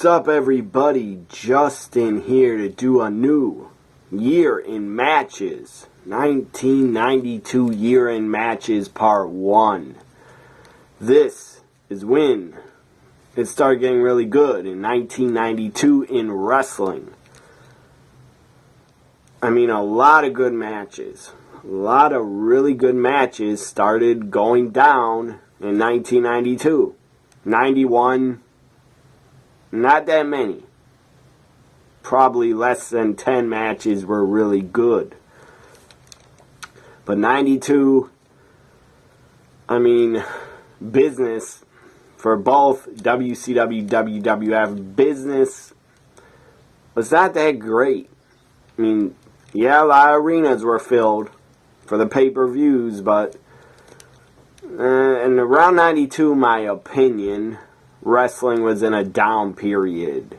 What's up, everybody? Justin here to do a new year in matches. 1992 year in matches part 1. This is when it started getting really good in 1992 in wrestling. I mean, a lot of good matches. A lot of really good matches started going down in 1992. 91, not that many. Probably less than 10 matches were really good. But 92, I mean, business for both WCW WWF, business was not that great. I mean, yeah, a lot of arenas were filled for the pay-per-views, but in around 92, my opinion, wrestling was in a down period.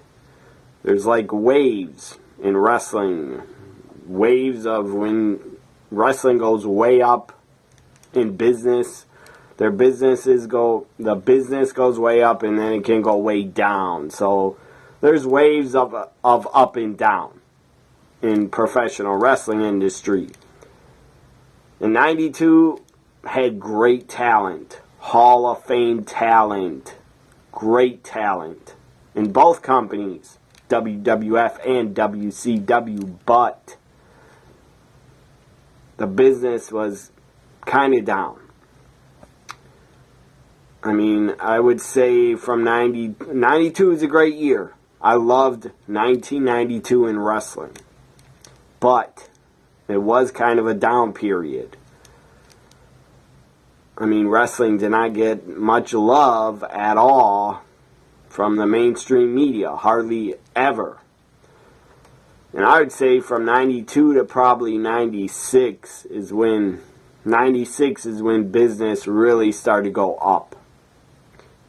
There's like waves in wrestling. Waves of when wrestling goes way up in business. The business goes way up, and then it can go way down. So there's waves of up and down in professional wrestling industry. In 92, had great talent, Hall of Fame talent, great talent in both companies, WWF and WCW, but the business was kind of down. I mean, I would say from 92 is a great year. I loved 1992 in wrestling, but it was kind of a down period. I mean, wrestling did not get much love at all from the mainstream media, hardly ever. And I would say from 92 to probably 96 is when business really started to go up.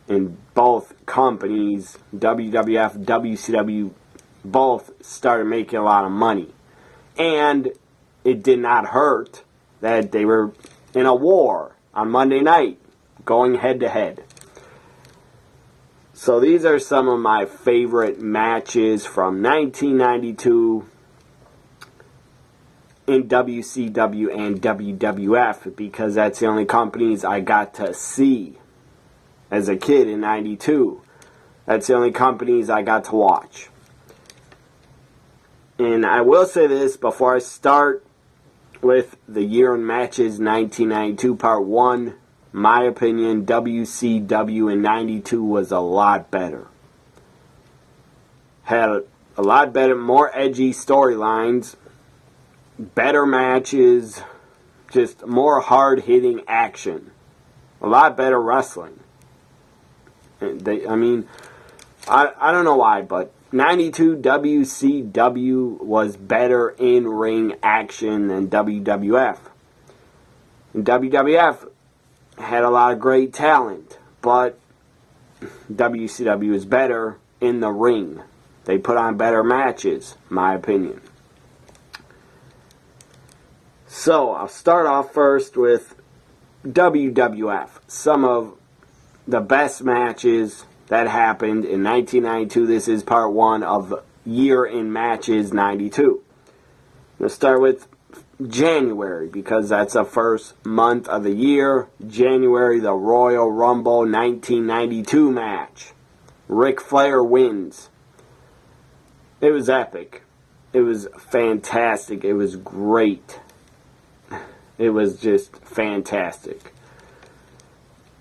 In both companies, WWF, WCW, both started making a lot of money. And it did not hurt that they were in a war on Monday night, going head-to-head. So these are some of my favorite matches from 1992 in WCW and WWF, because that's the only companies I got to see as a kid in 92. That's the only companies I got to watch. And I will say this before I start with the year in matches 1992 part 1. My opinion, WCW in 92 was a lot better. Had a lot better, more edgy storylines, better matches, just more hard-hitting action. A lot better wrestling. I don't know why, but 92 WCW was better in-ring action than WWF. And WWF had a lot of great talent, but WCW is better in the ring. They put on better matches, my opinion. So, I'll start off first with WWF. Some of the best matches that happened in 1992. This is part 1 of year in matches 92. Let's start with January, because that's the first month of the year. January, the Royal Rumble 1992 match. Ric Flair wins. It was epic. It was fantastic. It was great. It was just fantastic.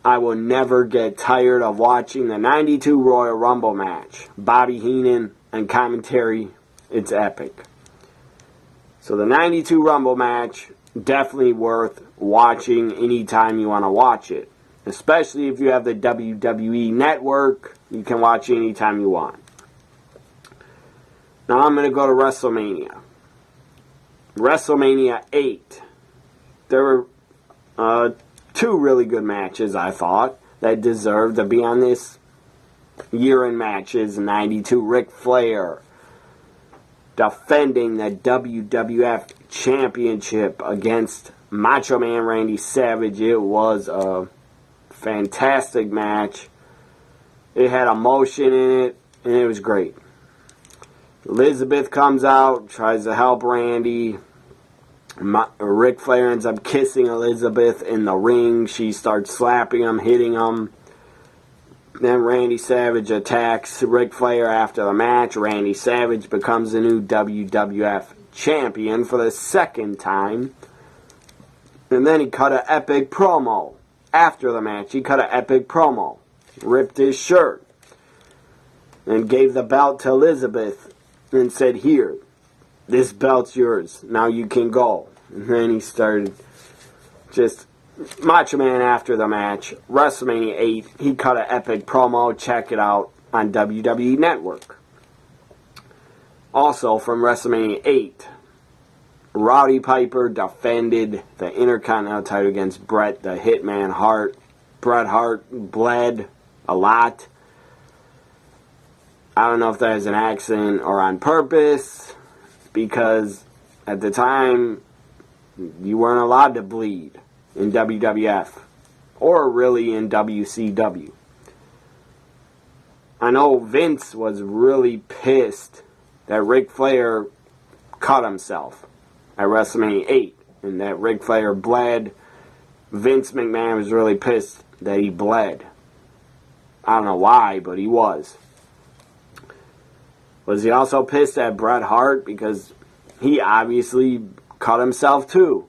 I will never get tired of watching the 92 Royal Rumble match. Bobby Heenan and commentary, it's epic. So the 92 Rumble match, definitely worth watching anytime you want to watch it. Especially if you have the WWE Network, you can watch it anytime you want. Now I'm going to go to WrestleMania. WrestleMania 8. There were two really good matches, I thought, that deserved to be on this year in matches 92. Ric Flair defending the WWF Championship against Macho Man Randy Savage. It was a fantastic match. It had emotion in it. and it was great. Elizabeth comes out, tries to help Randy. Ric Flair ends up kissing Elizabeth in the ring. She starts slapping him, hitting him. Then Randy Savage attacks Ric Flair after the match. Randy Savage becomes the new WWF champion for the second time. And then he cut an epic promo. After the match, he cut an epic promo. Ripped his shirt. And gave the belt to Elizabeth. And said, "Here, this belt's yours. Now you can go." And then he started just Macho Man after the match. WrestleMania 8, he cut an epic promo. Check it out on WWE Network. Also from WrestleMania 8, Rowdy Piper defended the Intercontinental title against Bret the Hitman Hart. Bret Hart bled a lot. I don't know if that was an accident or on purpose, because at the time you weren't allowed to bleed in WWF or really in WCW. I know Vince was really pissed that Ric Flair cut himself at WrestleMania 8 and that Ric Flair bled. Vince McMahon was really pissed that he bled. I don't know why, but he was. Was he also pissed at Bret Hart because he obviously cut himself too?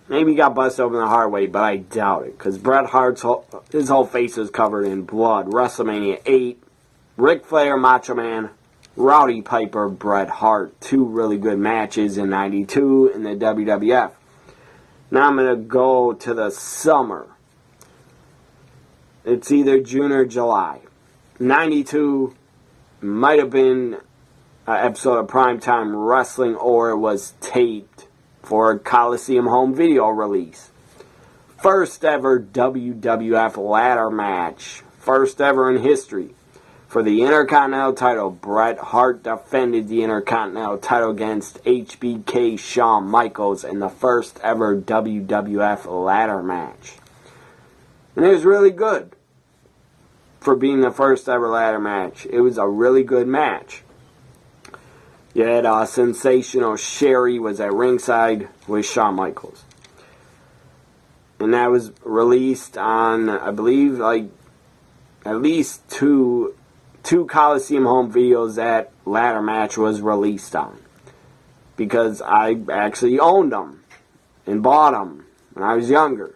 Maybe he got busted open the hard way, but I doubt it, because Bret Hart's his whole face was covered in blood. WrestleMania 8, Ric Flair, Macho Man, Rowdy Piper, Bret Hart. Two really good matches in '92 in the WWF. Now I'm going to go to the summer. It's either June or July. '92 might have been an episode of Primetime Wrestling, or it was taped for a Coliseum home video release. First ever WWF ladder match. First ever in history. For the Intercontinental title, Bret Hart defended the Intercontinental title against HBK Shawn Michaels in the first ever WWF ladder match. And it was really good for being the first ever ladder match. It was a really good match. You had Sensational Sherry was at ringside with Shawn Michaels. And that was released on, I believe, like at least two Coliseum home videos that ladder match was released on. Because I actually owned them and bought them when I was younger.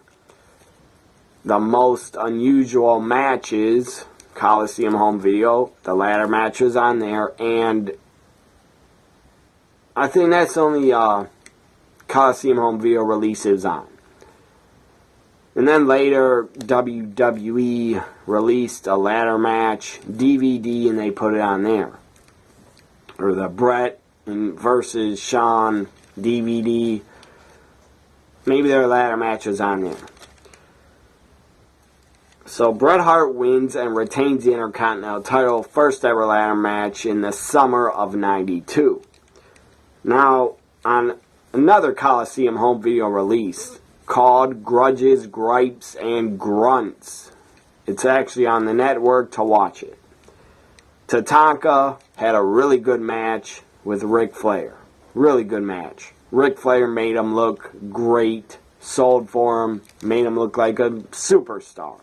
The most unusual matches, Coliseum home video, the ladder match was on there, and I think that's the only Coliseum home video release it was on. And then later, WWE released a ladder match DVD and they put it on there. Or the Bret versus Shawn DVD. Maybe their ladder match was on there. So Bret Hart wins and retains the Intercontinental title, first ever ladder match in the summer of '92. Now, on another Coliseum home video release called Grudges, Gripes, and Grunts. It's actually on the network to watch it. Tatanka had a really good match with Ric Flair. Really good match. Ric Flair made him look great, sold for him, made him look like a superstar.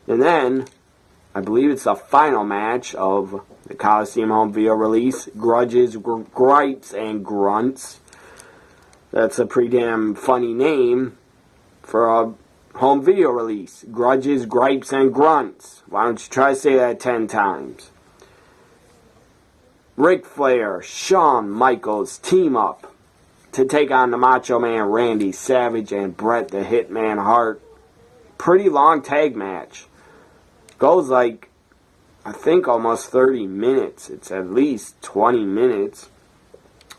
And then, I believe it's the final match of the Coliseum home video release, Grudges, Gripes, and Grunts. That's a pretty damn funny name for a home video release. Grudges, Gripes, and Grunts. Why don't you try to say that 10 times? Ric Flair, Shawn Michaels team up to take on the Macho Man Randy Savage and Bret the Hitman Hart. Pretty long tag match. Goes like, I think almost 30 minutes. It's at least 20 minutes.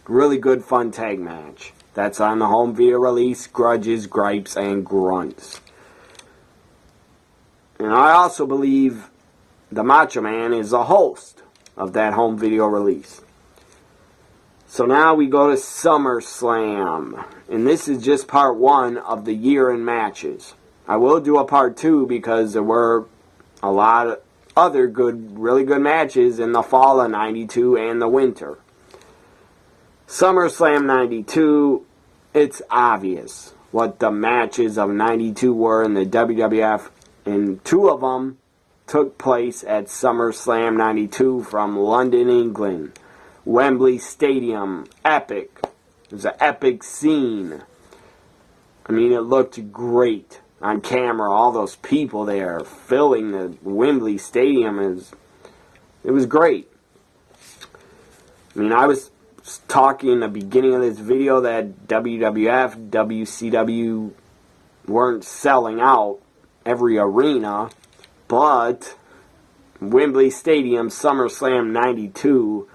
Really good fun tag match. That's on the home video release, Grudges, Gripes, and Grunts. And I also believe the Macho Man is the host of that home video release. So now we go to SummerSlam. And this is just part 1 of the year in matches. I will do a part 2 because there were a lot other really good matches in the fall of 92 and the winter. SummerSlam 92, it's obvious what the matches of 92 were in the WWF, and two of them took place at SummerSlam 92 from London, England. Wembley Stadium, epic. It was an epic scene. I mean, it looked great on camera. All those people there filling the Wembley Stadium, it was great. I mean, I was talking in the beginning of this video that WWF, WCW weren't selling out every arena, but Wembley Stadium, SummerSlam 92,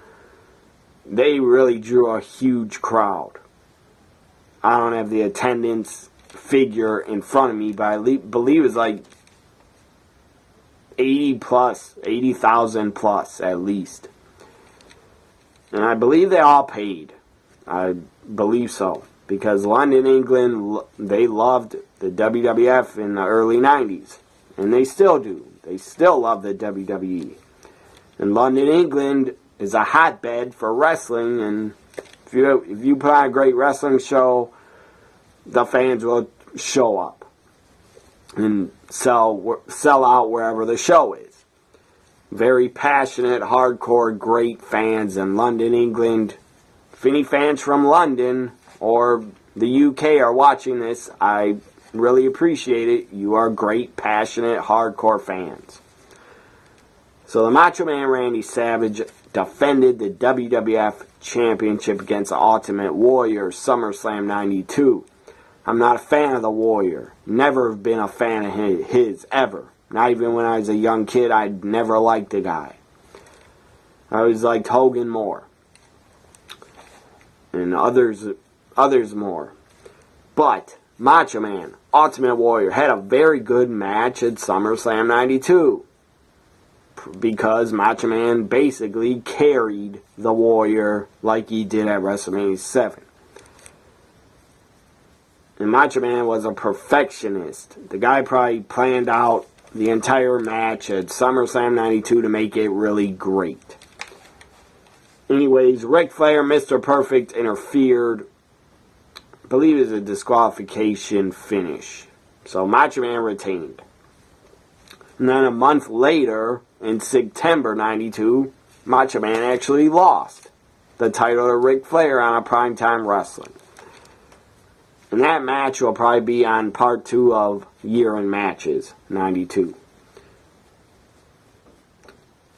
they really drew a huge crowd. I don't have the attendance figure in front of me, but I believe it's like 80,000 plus at least. And I believe they all paid. I believe so. Because London, England, they loved the WWF in the early 90s. And they still do. They still love the WWE. And London, England is a hotbed for wrestling. And if you put on a great wrestling show, the fans will show up. And sell out wherever the show is. Very passionate, hardcore, great fans in London, England. If any fans from London or the UK are watching this, I really appreciate it. You are great, passionate, hardcore fans. So the Macho Man Randy Savage defended the WWF Championship against the Ultimate Warrior, SummerSlam 92. I'm not a fan of the Warrior. Never have been a fan of his ever. Not even when I was a young kid, I'd never liked the guy. I always liked Hogan more. And others more. But Macho Man, Ultimate Warrior, had a very good match at SummerSlam 92. Because Macho Man basically carried the Warrior like he did at WrestleMania 7. And Macho Man was a perfectionist. The guy probably planned out the entire match at SummerSlam 92 to make it really great. Anyways, Ric Flair, Mr. Perfect, interfered. I believe it was a disqualification finish. So Macho Man retained. And then a month later, in September 92, Macho Man actually lost the title to Ric Flair on a primetime wrestling. And that match will probably be on part 2 of Year in Matches, 92.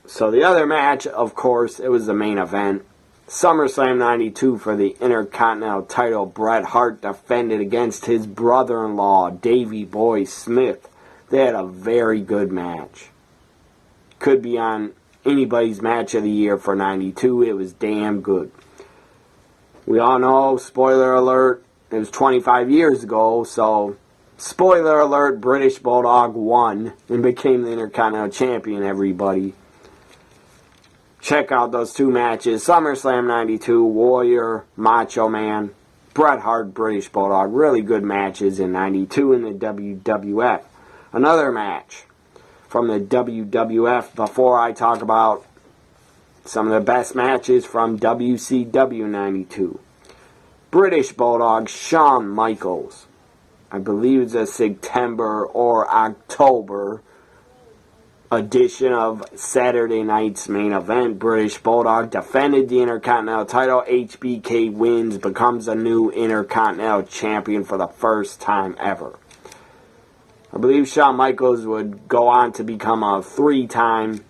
So the other match, of course, it was the main event. SummerSlam 92 for the Intercontinental title. Bret Hart defended against his brother-in-law, Davey Boy Smith. They had a very good match. Could be on anybody's match of the year for 92. It was damn good. We all know, spoiler alert, it was 25 years ago, so spoiler alert, British Bulldog won and became the Intercontinental Champion, everybody. Check out those two matches. SummerSlam 92, Warrior, Macho Man, Bret Hart, British Bulldog. Really good matches in 92 in the WWF. Another match from the WWF before I talk about some of the best matches from WCW 92. British Bulldog, Shawn Michaels. I believe it's a September or October edition of Saturday night's main event. British Bulldog defended the Intercontinental title. HBK wins, becomes a new Intercontinental Champion for the first time ever. I believe Shawn Michaels would go on to become a 3-time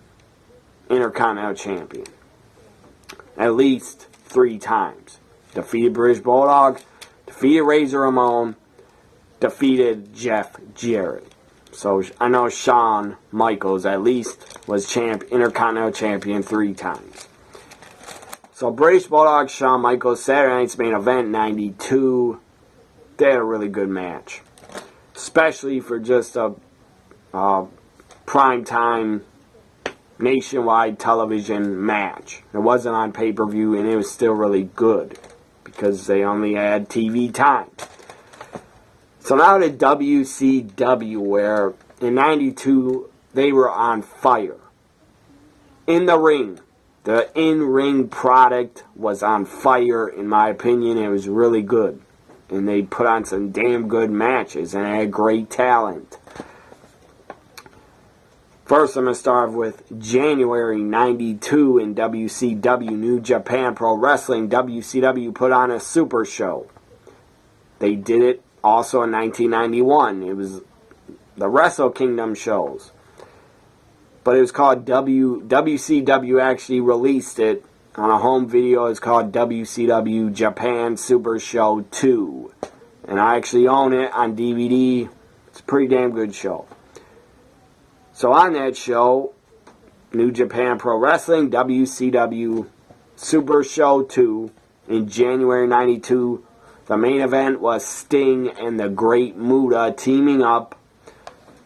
Intercontinental Champion. At least 3 times. Defeated British Bulldog, defeated Razor Ramon, defeated Jeff Jarrett. So I know Shawn Michaels at least was Intercontinental Champion 3 times. So British Bulldog, Shawn Michaels, Saturday night's main event, 92. They had a really good match. Especially for just a primetime nationwide television match. It wasn't on pay-per-view and it was still really good. Because they only had TV time. So now to WCW, where in 92 they were on fire. in the ring. The in-ring product was on fire, in my opinion. It was really good. And they put on some damn good matches and had great talent. First, I'm going to start with January 92 in WCW, New Japan Pro Wrestling. WCW put on a super show. They did it also in 1991. It was the Wrestle Kingdom shows. But it was called WCW actually released it on a home video. It's called WCW Japan Super Show 2. And I actually own it on DVD. It's a pretty damn good show. So on that show, New Japan Pro Wrestling, WCW Super Show 2, in January 92, the main event was Sting and the Great Muta teaming up.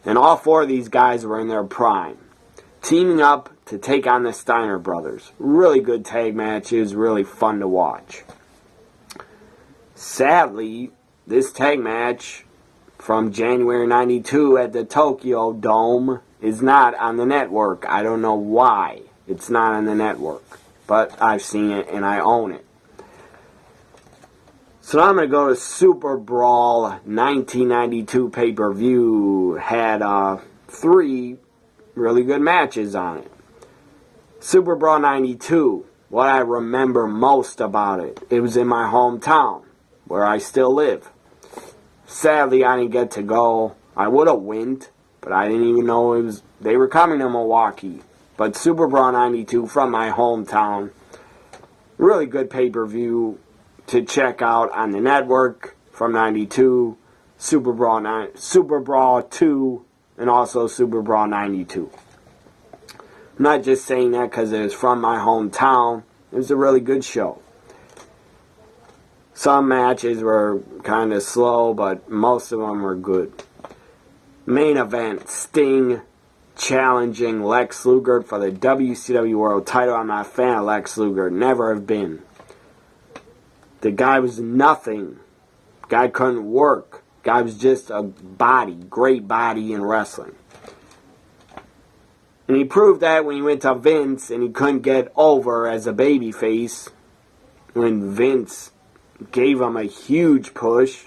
And all four of these guys were in their prime. Teaming up to take on the Steiner brothers. Really good tag matches, really fun to watch. Sadly, this tag match from January 92 at the Tokyo Dome is not on the network. I don't know why it's not on the network, but I've seen it and I own it. So now I'm going to go to Super Brawl 1992 pay-per-view. Had 3 really good matches on it. Super Brawl 92, what I remember most about it, it was in my hometown, where I still live. Sadly, I didn't get to go. I would have went, but I didn't even know they were coming to Milwaukee. But Super Brawl 92 from my hometown, really good pay-per-view to check out on the network from 92, Super Brawl 2, and also Super Brawl 92. I'm not just saying that because it was from my hometown. It was a really good show. Some matches were kind of slow, but most of them were good. Main event, Sting challenging Lex Luger for the WCW World title. I'm not a fan of Lex Luger. Never have been. The guy was nothing. Guy couldn't work. Guy was just a body. Great body in wrestling. And he proved that when he went to Vince and he couldn't get over as a babyface. When Vince gave him a huge push,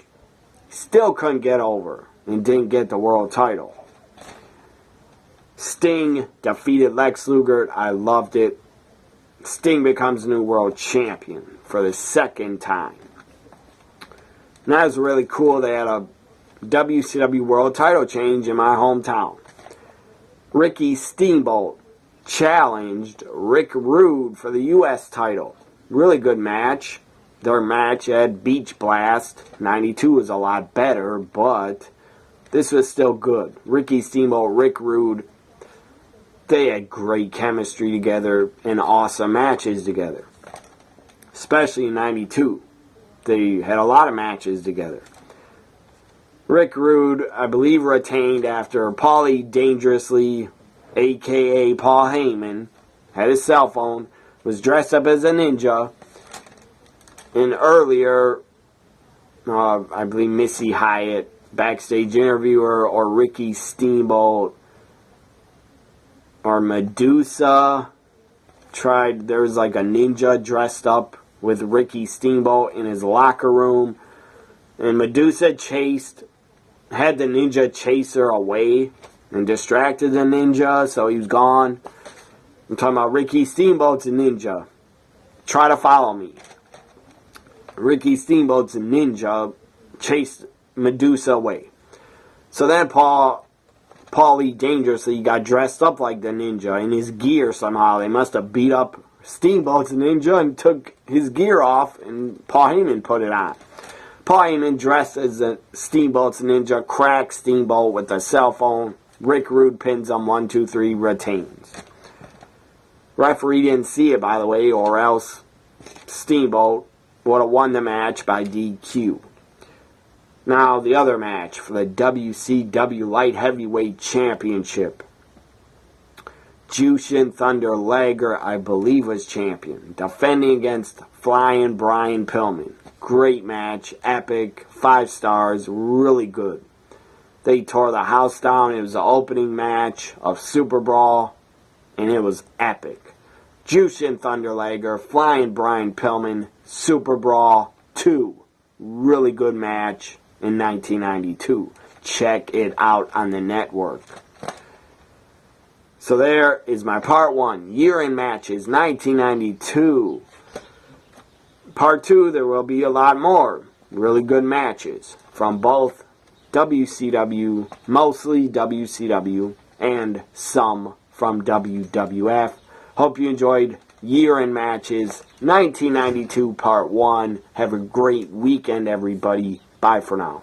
he still couldn't get over and didn't get the world title. Sting defeated Lex Luger. I loved it. Sting becomes the new world champion for the 2nd time. And that was really cool. They had a WCW world title change in my hometown. Ricky Steamboat challenged Rick Rude for the U.S. title. Really good match. Their match at Beach Blast 92 was a lot better, but this was still good. Ricky Steamboat, Rick Rude, they had great chemistry together and awesome matches together. Especially in 92. They had a lot of matches together. Rick Rude, I believe, retained after Paulie Dangerously, a.k.a. Paul Heyman, had his cell phone, was dressed up as a ninja. And earlier, I believe Missy Hyatt, backstage interviewer, or Ricky Steamboat, or Medusa, there was like a ninja dressed up with Ricky Steamboat in his locker room. And Medusa had the ninja chase her away and distracted the ninja, so he was gone. I'm talking about Ricky Steamboat's a ninja. Try to follow me. Ricky Steamboat's a ninja, chased Medusa away. So then Paulie Dangerously got dressed up like the ninja in his gear somehow. They must have beat up Steamboat's ninja and took his gear off, and Paul Heyman put it on. Paul Heyman dressed as a Steamboat's ninja, cracks Steamboat with a cell phone. Rick Rude pins him 1, 2, 3, retains. Referee didn't see it, by the way, or else Steamboat would have won the match by DQ. Now, the other match for the WCW Light Heavyweight Championship. Jushin Thunder Liger, I believe, was champion. Defending against Flying Brian Pillman. Great match, epic, 5 stars, really good. They tore the house down. It was the opening match of Super Brawl. and it was epic. Jushin Thunder Liger, Flying Brian Pillman, Super Brawl 2. Really good match in 1992. Check it out on the network. So there is my part 1, year-end matches, 1992. Part 2, there will be a lot more really good matches from both WCW, mostly WCW, and some from WWF. Hope you enjoyed year-end matches, 1992 Part 1. Have a great weekend, everybody. Bye for now.